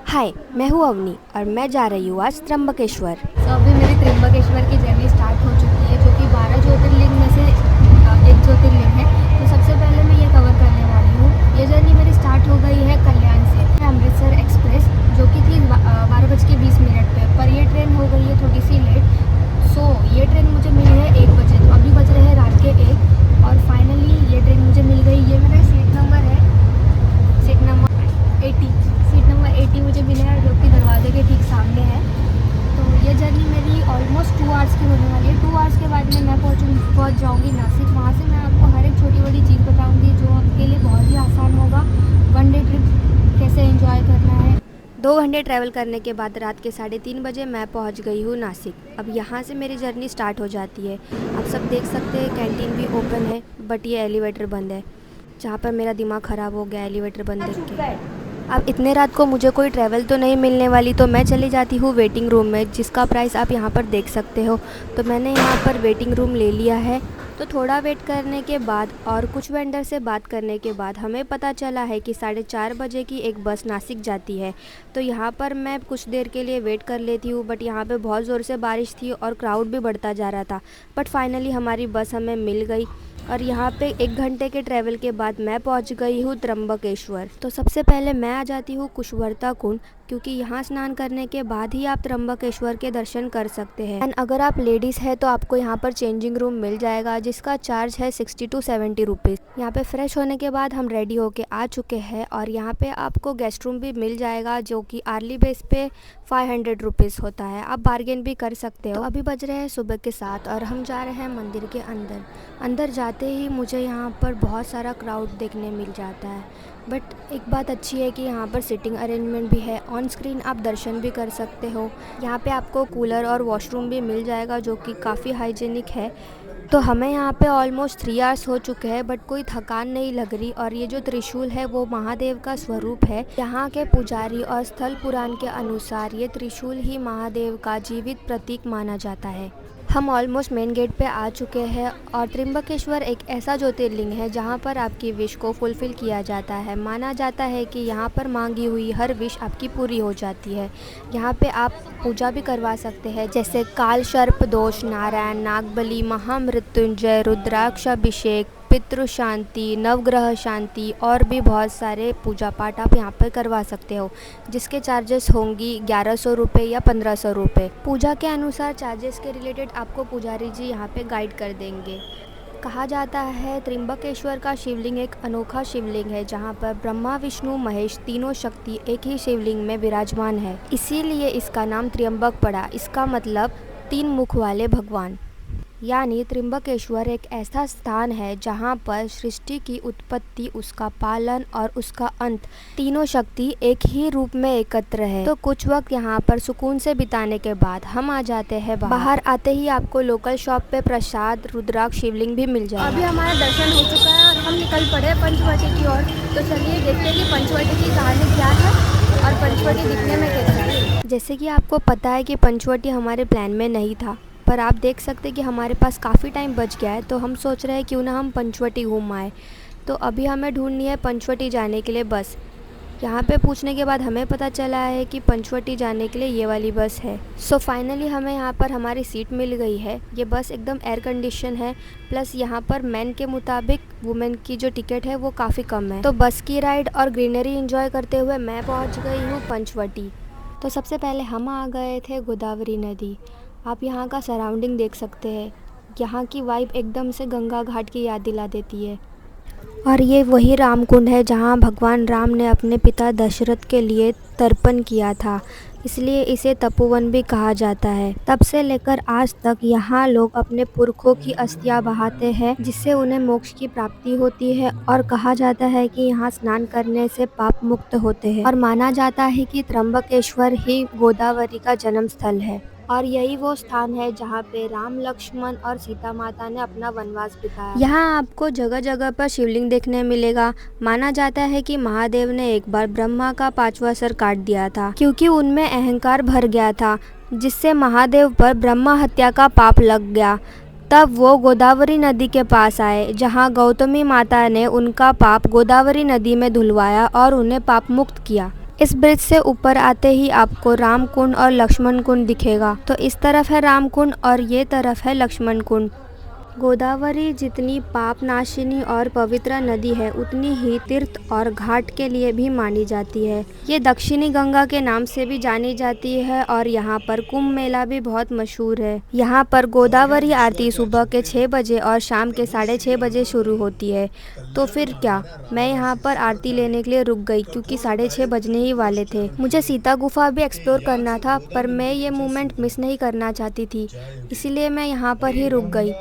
हाय, मैं हूँ अवनी और मैं जा रही हूँ आज त्र्यंबकेश्वर। अभी मेरी त्र्यंबकेश्वर की जर्नी स्टार्ट हो चुकी है, जो कि 12 ज्योतिर्लिंग में से एक ज्योतिर्लिंग है। तो सबसे पहले मैं ये कवर करने वाली हूँ। ये जर्नी मेरी स्टार्ट हो गई है कल्याण से, अमृतसर एक्सप्रेस, जो कि थी 12:20 पे, पर ये ट्रेन हो गई है थोड़ी सी लेट। ये ट्रेन मुझे मिली है 1 बजे, तो अभी बज रहे हैं रात के 1 और फाइनली ये ट्रेन मुझे मिल गई। ये मेरा सीट नंबर है, सीट नंबर 80। सीट नंबर 80 मुझे मिला है, जो कि दरवाजे के ठीक सामने है। तो ये जर्नी मेरी ऑलमोस्ट 2 आवर्स की होने वाली है। 2 आवर्स के बाद में मैं पहुंच जाऊंगी नासिक। वहाँ से मैं आपको हर एक छोटी बड़ी चीज़ बताऊंगी, जो आपके लिए बहुत ही आसान होगा। 1 डे ट्रिप कैसे एंजॉय करना है। 2 घंटे ट्रैवल करने के बाद रात के 3:30 बजे मैं पहुंच गई हूँ नासिक। अब यहाँ से मेरी जर्नी स्टार्ट हो जाती है। आप सब देख सकते हैं कैंटीन भी ओपन है, बट ये एलिवेटर बंद है, जहाँ पर मेरा दिमाग ख़राब हो गया एलिवेटर बंद देख के। अब इतने रात को मुझे कोई ट्रैवल तो नहीं मिलने वाली, तो मैं चली जाती हूँ वेटिंग रूम में, जिसका प्राइस आप यहाँ पर देख सकते हो। तो मैंने यहाँ पर वेटिंग रूम ले लिया है। तो थोड़ा वेट करने के बाद और कुछ वेंडर से बात करने के बाद हमें पता चला है कि 4:30 बजे की एक बस नासिक जाती है। तो यहाँ पर मैं कुछ देर के लिए वेट कर लेती हूँ, बट यहाँ पे बहुत ज़ोर से बारिश थी और क्राउड भी बढ़ता जा रहा था। बट फाइनली हमारी बस हमें मिल गई और यहाँ पे 1 घंटे के ट्रैवल के बाद मैं पहुँच गई हूँ त्र्यंबकेश्वर। तो सबसे पहले मैं आ जाती हूँ कुशवर्ता कुंड, क्योंकि यहाँ स्नान करने के बाद ही आप त्र्यंबकेश्वर के दर्शन कर सकते हैं। एंड अगर आप लेडीज़ हैं तो आपको यहाँ पर चेंजिंग रूम मिल जाएगा, जिसका चार्ज है 60 to 70 रुपीज़। यहाँ पे फ्रेश होने के बाद हम रेडी होके आ चुके हैं और यहाँ पे आपको गेस्ट रूम भी मिल जाएगा, जो कि आर्ली बेस पे 500 रुपीज़ होता है। आप बार्गेन भी कर सकते हो। तो अभी बज रहे हैं सुबह के 7 और हम जा रहे हैं मंदिर के अंदर। अंदर जाते ही मुझे यहाँ पर बहुत सारा क्राउड देखने मिल जाता है, बट एक बात अच्छी है कि यहाँ पर सिटिंग अरेंजमेंट भी है। ऑन स्क्रीन आप दर्शन भी कर सकते हो। यहाँ पे आपको कूलर और वॉशरूम भी मिल जाएगा, जो कि काफ़ी हाइजीनिक है। तो हमें यहाँ पे ऑलमोस्ट 3 आवर्स हो चुके हैं, बट कोई थकान नहीं लग रही। और ये जो त्रिशूल है वो महादेव का स्वरूप है। यहाँ के पुजारी और स्थल पुराण के अनुसार ये त्रिशूल ही महादेव का जीवित प्रतीक माना जाता है। हम ऑलमोस्ट मेन गेट पे आ चुके हैं और त्र्यंबकेश्वर एक ऐसा ज्योतिर्लिंग है जहाँ पर आपकी विश को फुलफ़िल किया जाता है। माना जाता है कि यहाँ पर मांगी हुई हर विश आपकी पूरी हो जाती है। यहाँ पे आप पूजा भी करवा सकते हैं, जैसे काल सर्प दोष, नारायण, नागबली, महामृत्युंजय, रुद्राक्षाभिषेक, पितृ शांति, नवग्रह शांति और भी बहुत सारे पूजा पाठ आप यहाँ पर करवा सकते हो, जिसके चार्जेस होंगी 1100 रुपये या 1500 रुपये। पूजा के अनुसार चार्जेस के रिलेटेड आपको पुजारी जी यहाँ पे गाइड कर देंगे। कहा जाता है त्र्यंबकेश्वर का शिवलिंग एक अनोखा शिवलिंग है, जहाँ पर ब्रह्मा, विष्णु, महेश तीनों शक्ति एक ही शिवलिंग में विराजमान है। इसीलिए इसका नाम त्र्यंबक पड़ा। इसका मतलब 3 मुख वाले भगवान। यानी त्र्यंबकेश्वर एक ऐसा स्थान है जहाँ पर सृष्टि की उत्पत्ति, उसका पालन और उसका अंत, तीनों शक्ति एक ही रूप में एकत्र है। तो कुछ वक्त यहाँ पर सुकून से बिताने के बाद हम आ जाते हैं बाहर। आते ही आपको लोकल शॉप पे प्रसाद, रुद्राक्ष, शिवलिंग भी मिल जाएगा। अभी हमारा दर्शन हो चुका है और हम निकल पड़े पंचवटी की ओर। तो चलिए देखते हैं कि पंचवटी की कहानी क्या है और पंचवटी दिखने में कैसा है। जैसे कि आपको पता है कि पंचवटी हमारे प्लान में नहीं था, पर आप देख सकते हैं कि हमारे पास काफ़ी टाइम बच गया है, तो हम सोच रहे हैं क्यों ना हम पंचवटी घूम आए। तो अभी हमें ढूंढनी है पंचवटी जाने के लिए बस। यहाँ पे पूछने के बाद हमें पता चला है कि पंचवटी जाने के लिए ये वाली बस है। सो फाइनली हमें यहाँ पर हमारी सीट मिल गई है। ये बस एकदम एयर कंडीशन है, प्लस यहाँ पर मैन के मुताबिक वुमेन की जो टिकट है वो काफ़ी कम है। तो बस की राइड और ग्रीनरी एंजॉय करते हुए मैं पहुँच गई हूँ पंचवटी। तो सबसे पहले हम आ गए थे गोदावरी नदी। आप यहाँ का सराउंडिंग देख सकते हैं। यहाँ की वाइब एकदम से गंगा घाट की याद दिला देती है। और ये वही राम कुंड है जहाँ भगवान राम ने अपने पिता दशरथ के लिए तर्पण किया था, इसलिए इसे तपोवन भी कहा जाता है। तब से लेकर आज तक यहाँ लोग अपने पुरखों की अस्थियां बहाते हैं, जिससे उन्हें मोक्ष की प्राप्ति होती है। और कहा जाता है कि यहाँ स्नान करने से पाप मुक्त होते हैं। और माना जाता है कि त्र्यंबकेश्वर ही गोदावरी का जन्म स्थल है और यही वो स्थान है जहाँ पे राम, लक्ष्मण और सीता माता ने अपना वनवास बिताया। यहाँ आपको जगह जगह पर शिवलिंग देखने मिलेगा। माना जाता है कि महादेव ने एक बार ब्रह्मा का 5वां सर काट दिया था, क्योंकि उनमें अहंकार भर गया था, जिससे महादेव पर ब्रह्मा हत्या का पाप लग गया। तब वो गोदावरी नदी के पास आए, जहाँ गौतमी माता ने उनका पाप गोदावरी नदी में धुलवाया और उन्हें पाप मुक्त किया। इस ब्रिज से ऊपर आते ही आपको राम कुंड और लक्ष्मण कुंड दिखेगा। तो इस तरफ है राम कुंड और ये तरफ है लक्ष्मण कुंड। गोदावरी जितनी पाप नाशिनी और पवित्र नदी है, उतनी ही तीर्थ और घाट के लिए भी मानी जाती है। ये दक्षिणी गंगा के नाम से भी जानी जाती है और यहाँ पर कुंभ मेला भी बहुत मशहूर है। यहाँ पर गोदावरी आरती सुबह के 6 बजे और शाम के 6:30 बजे शुरू होती है। तो फिर क्या, मैं यहाँ पर आरती लेने के लिए रुक गई क्योंकि 6:30 बजने ही वाले थे। मुझे सीता गुफा भी एक्सप्लोर करना था, पर मैं ये मोमेंट मिस नहीं करना चाहती थी, इसीलिए मैं यहाँ पर ही रुक गई।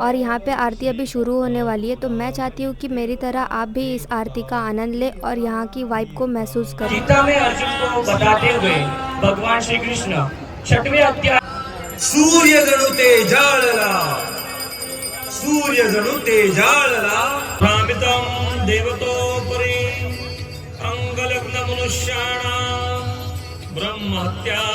और यहाँ पे आरती अभी शुरू होने वाली है, तो मैं चाहती हूँ कि मेरी तरह आप भी इस आरती का आनंद लें और यहाँ की वाइब को महसूस करें। गीता में अर्जुन को बताते हुए भगवान श्री कृष्ण 6वें अध्याय सूर्य जणू तेजाळला भ्रामितं देवतोपरि अंगलग्न मनुष्याणां ब्रह्महत्या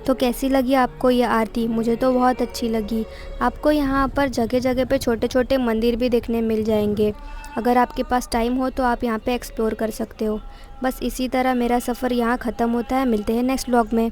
तो कैसी लगी आपको ये आरती? मुझे तो बहुत अच्छी लगी। आपको यहाँ पर जगह जगह पे छोटे छोटे मंदिर भी देखने मिल जाएंगे। अगर आपके पास टाइम हो तो आप यहाँ पे एक्सप्लोर कर सकते हो। बस इसी तरह मेरा सफ़र यहाँ ख़त्म होता है। मिलते हैं नेक्स्ट व्लॉग में।